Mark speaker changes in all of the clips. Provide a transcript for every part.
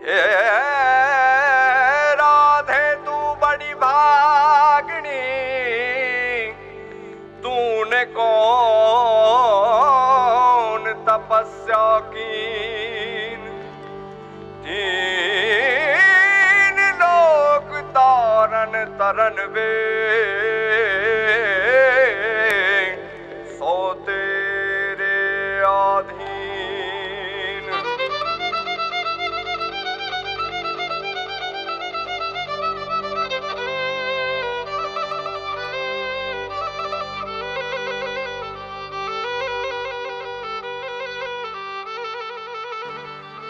Speaker 1: हे राधे तू बड़ी भागनी, तूने कौन तपस्या कीन, तीन लोक तारन तरन वे, सो तेरे आधीन।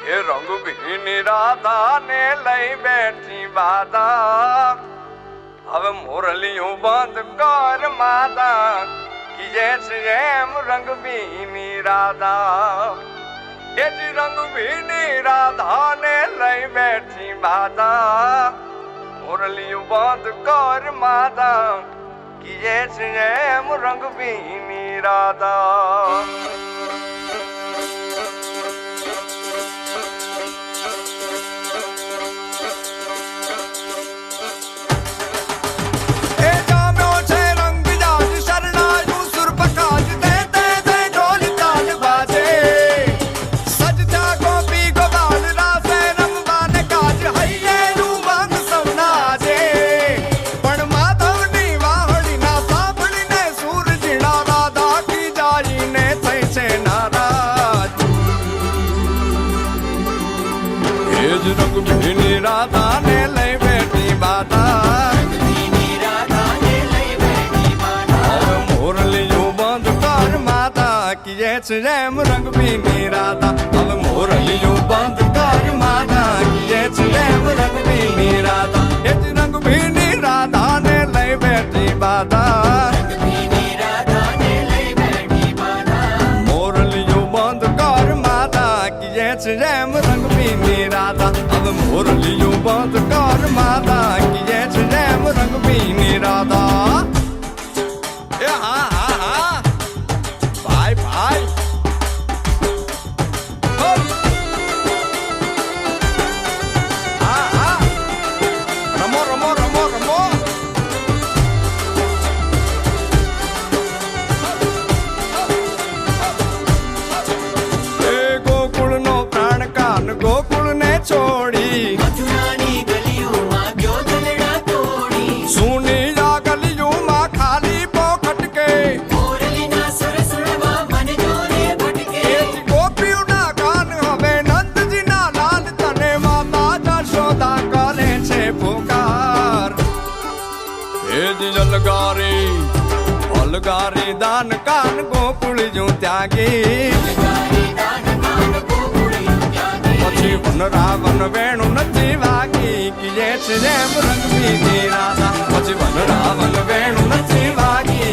Speaker 1: ये रंग भीनी राधा ने लई बैठी बाधा, अब मुरलियों बंद कर माता कि जैसे रंग भीनी राधा। ये जी रंग भीनी राधा ने लई बैठी बाधा, मुरलियों बंद कर माता कि जैसे रंग भीनी राधा। रंग भीनी राधा ने लई बैठी बाधा, मुरलियों बंद कर माता कि जैसे रंग भीनी राधा। अब मुरलियों बंद कर माता कि जैसे रंग भीनी राधा। ये रंग भीनी राधा ने लई बैठी बाधा, मुरलियों बंद कर माता कि जैसे रंग भीनी राधा। अब मुरलियों बंद कर माता कि जैसे रंग भीनी राधा। हाँ हाँ हाँ भाई भाई हाँ हाँ रमो रमो रमो रमो। गोकुल नो प्राण कान गोकुल ने छोड़ी,
Speaker 2: मथुरानी गलियों मां क्यों दलड़ा तोड़ी।
Speaker 1: सुनी जा गलियों मां खाली पोखट के,
Speaker 2: मुरली ना सुर सुरवा मन जोरे भटके।
Speaker 1: गोपियों ना कान हवे नंद जी ना लाल तने माता जशोदा करे छे पुकार। हे जी जलगारी अलगारी दान कान गोकुल जो त्यागी, પછી વન રાવણ વેણુ નથી વાગી कि जैसे रंग भीनी राधा। પછી વન રાવણ વેણુ નથી વાગી